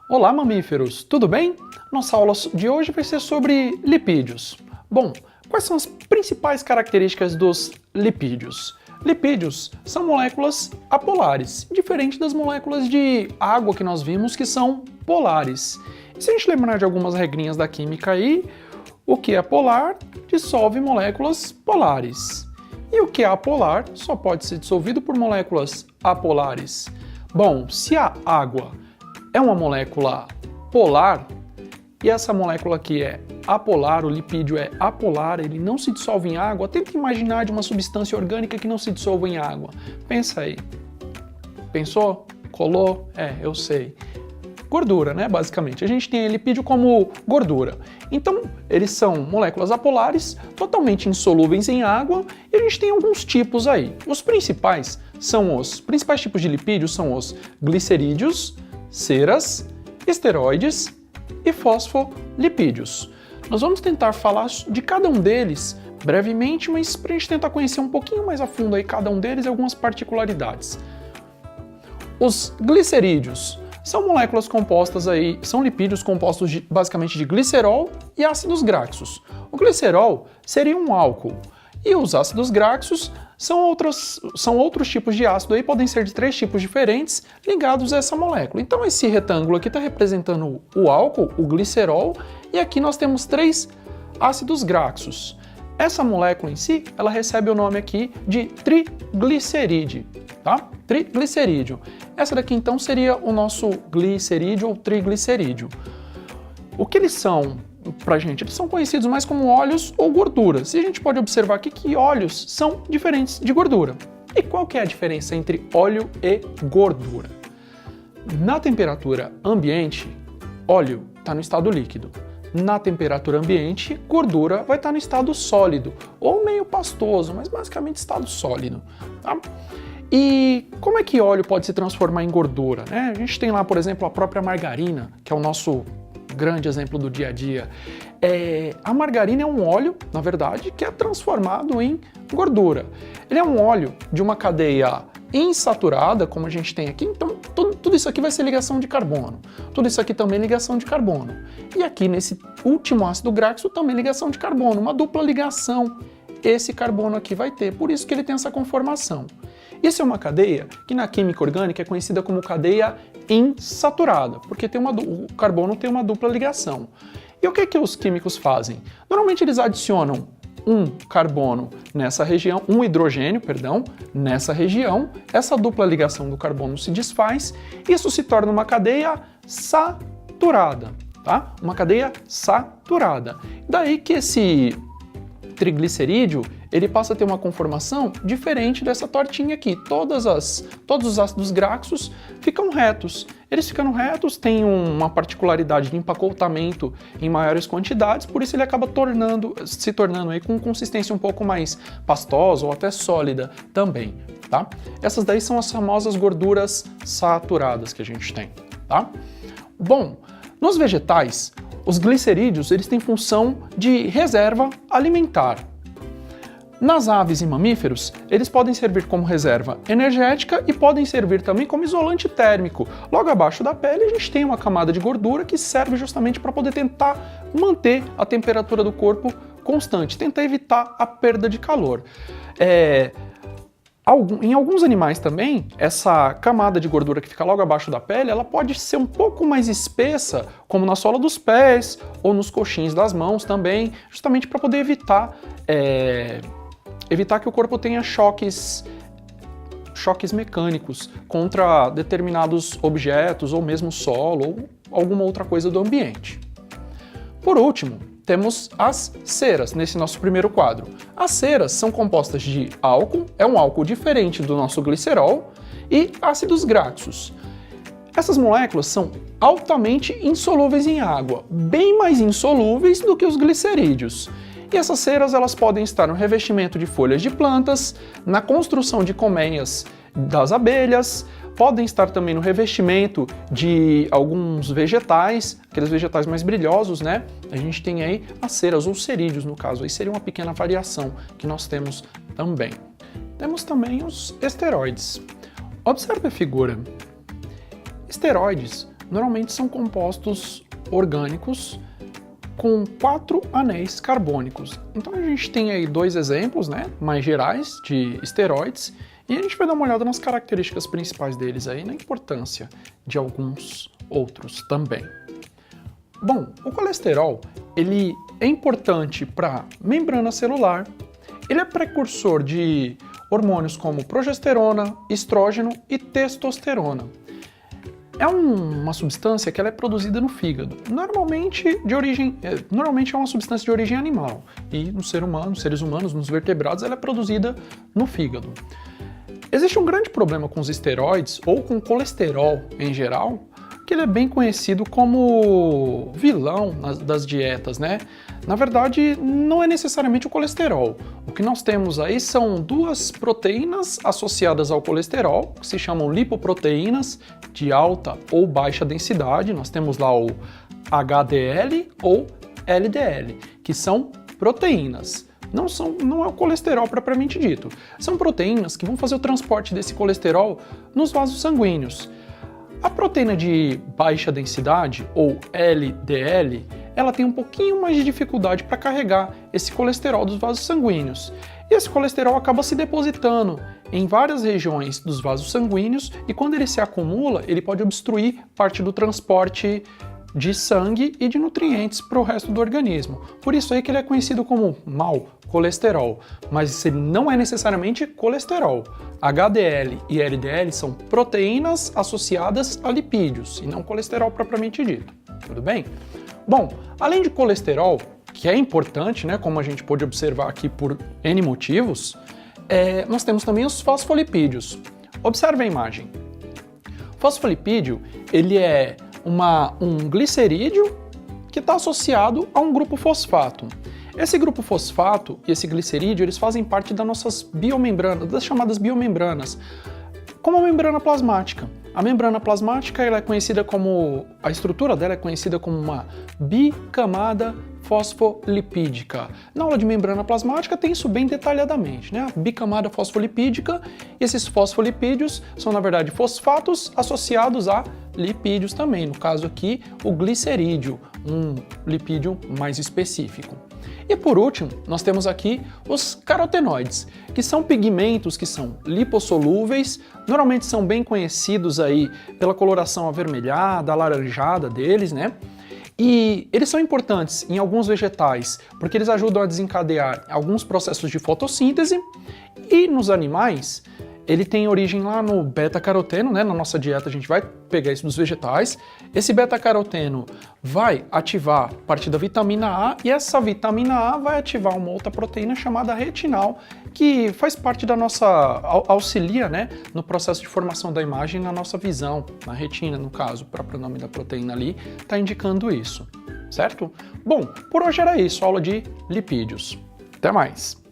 Olá, mamíferos! Tudo bem? Nossa aula de hoje vai ser sobre lipídios. Bom, quais são as principais características dos lipídios? Lipídios são moléculas apolares, diferente das moléculas de água que nós vimos que são polares. E se a gente lembrar de algumas regrinhas da química aí, o que é polar dissolve moléculas polares. E o que é apolar só pode ser dissolvido por moléculas apolares. Bom, se a água é uma molécula polar, e essa molécula aqui é apolar, o lipídio é apolar, ele não se dissolve em água. Tenta imaginar de uma substância orgânica que não se dissolve em água. Pensa aí. Pensou? Colou? Eu sei. Gordura, né, basicamente. A gente tem lipídio como gordura. Então, eles são moléculas apolares, totalmente insolúveis em água, e a gente tem alguns tipos aí. Os principais tipos de lipídios são os glicerídeos, ceras, esteroides e fosfolipídios. Nós vamos tentar falar de cada um deles brevemente, mas para a gente tentar conhecer um pouquinho mais a fundo aí cada um deles e algumas particularidades. Os glicerídeos são moléculas compostas aí, são lipídios compostos basicamente de glicerol e ácidos graxos. O glicerol seria um álcool e os ácidos graxos são outros tipos de ácido aí, podem ser de 3 tipos diferentes ligados a essa molécula. Então esse retângulo aqui está representando o álcool, o glicerol, e aqui nós temos 3 ácidos graxos. Essa molécula em si, ela recebe o nome aqui de triglicerídeo, tá? Triglicerídeo. Essa daqui então seria o nosso glicerídeo ou triglicerídeo. O que eles são pra gente? Eles são conhecidos mais como óleos ou gorduras. E a gente pode observar aqui que óleos são diferentes de gordura. E qual que é a diferença entre óleo e gordura? Na temperatura ambiente, óleo está no estado líquido. Na temperatura ambiente, gordura vai estar no estado sólido, ou meio pastoso, mas basicamente estado sólido. Tá? E como é que óleo pode se transformar em gordura, né? A gente tem lá, por exemplo, a própria margarina, que é o nosso grande exemplo do dia a dia. A margarina é um óleo, na verdade, que é transformado em gordura. Ele é um óleo de uma cadeia insaturada, como a gente tem aqui, então tudo isso aqui vai ser ligação de carbono. Tudo isso aqui também é ligação de carbono. E aqui nesse último ácido graxo também ligação de carbono, uma dupla ligação. Esse carbono aqui vai ter, por isso que ele tem essa conformação. Isso é uma cadeia que na química orgânica é conhecida como cadeia insaturada, porque o carbono tem uma dupla ligação. E o que os químicos fazem? Normalmente eles adicionam um hidrogênio, nessa região, essa dupla ligação do carbono se desfaz, isso se torna uma cadeia saturada, tá? Uma cadeia saturada. Daí que esse triglicerídeo, ele passa a ter uma conformação diferente dessa tortinha aqui. Todos os ácidos graxos ficam retos. Eles ficando retos têm uma particularidade de empacotamento em maiores quantidades, por isso ele acaba se tornando aí com consistência um pouco mais pastosa ou até sólida também, tá? Essas daí são as famosas gorduras saturadas que a gente tem, tá? Bom, nos vegetais, os glicerídeos eles têm função de reserva alimentar. Nas aves e mamíferos, eles podem servir como reserva energética e podem servir também como isolante térmico. Logo abaixo da pele a gente tem uma camada de gordura que serve justamente para poder tentar manter a temperatura do corpo constante, tentar evitar a perda de calor. Em alguns animais também, essa camada de gordura que fica logo abaixo da pele, ela pode ser um pouco mais espessa, como na sola dos pés ou nos coxins das mãos também, justamente para poder evitar que o corpo tenha choques mecânicos contra determinados objetos ou mesmo solo ou alguma outra coisa do ambiente. Por último, temos as ceras nesse nosso primeiro quadro. As ceras são compostas de álcool, é um álcool diferente do nosso glicerol, e ácidos graxos. Essas moléculas são altamente insolúveis em água, bem mais insolúveis do que os glicerídeos. E essas ceras elas podem estar no revestimento de folhas de plantas, na construção de colmeias das abelhas, podem estar também no revestimento de alguns vegetais, aqueles vegetais mais brilhosos, né? A gente tem aí as ceras ou cerídeos, no caso, aí seria uma pequena variação que nós temos também. Temos também os esteroides. Observe a figura. Esteroides normalmente são compostos orgânicos com 4 anéis carbônicos. Então a gente tem aí 2 exemplos, né, mais gerais de esteroides, e a gente vai dar uma olhada nas características principais deles aí, na importância de alguns outros também. Bom, o colesterol, ele é importante para membrana celular, ele é precursor de hormônios como progesterona, estrógeno e testosterona. É uma substância que ela é produzida no fígado. Normalmente é uma substância de origem animal. E no ser humano, nos seres humanos, nos vertebrados, ela é produzida no fígado. Existe um grande problema com os esteroides, ou com o colesterol em geral, que ele é bem conhecido como vilão das dietas, né? Na verdade, não é necessariamente o colesterol. O que nós temos aí são 2 proteínas associadas ao colesterol, que se chamam lipoproteínas de alta ou baixa densidade. Nós temos lá o HDL ou LDL, que são proteínas. Não é o colesterol propriamente dito. São proteínas que vão fazer o transporte desse colesterol nos vasos sanguíneos. A proteína de baixa densidade, ou LDL, ela tem um pouquinho mais de dificuldade para carregar esse colesterol dos vasos sanguíneos. E esse colesterol acaba se depositando em várias regiões dos vasos sanguíneos e quando ele se acumula, ele pode obstruir parte do transporte de sangue e de nutrientes para o resto do organismo. Por isso aí que ele é conhecido como mau colesterol, mas ele não é necessariamente colesterol. HDL e LDL são proteínas associadas a lipídios e não colesterol propriamente dito. Tudo bem? Bom, além de colesterol, que é importante, né, como a gente pôde observar aqui por N motivos, nós temos também os fosfolipídios. Observe a imagem. O fosfolipídio, ele é um glicerídeo que está associado a um grupo fosfato. Esse grupo fosfato e esse glicerídeo, eles fazem parte das nossas biomembranas, das chamadas biomembranas, como a membrana plasmática. A membrana plasmática, ela é conhecida como, a estrutura dela é conhecida como uma bicamada fosfolipídica. Na aula de membrana plasmática tem isso bem detalhadamente, né? A bicamada fosfolipídica, e esses fosfolipídios são, na verdade, fosfatos associados a lipídios também, no caso aqui, o glicerídeo, um lipídio mais específico. E por último, nós temos aqui os carotenoides, que são pigmentos que são lipossolúveis, normalmente são bem conhecidos aí pela coloração avermelhada, alaranjada deles, né? E eles são importantes em alguns vegetais, porque eles ajudam a desencadear alguns processos de fotossíntese, e nos animais, ele tem origem lá no beta-caroteno, né? Na nossa dieta a gente vai pegar isso dos vegetais. Esse beta-caroteno vai ativar parte da vitamina A e essa vitamina A vai ativar uma outra proteína chamada retinal, que faz parte da nossa, auxilia, né, no processo de formação da imagem na nossa visão, na retina no caso, o próprio nome da proteína ali está indicando isso, certo? Bom, por hoje era isso, aula de lipídios. Até mais!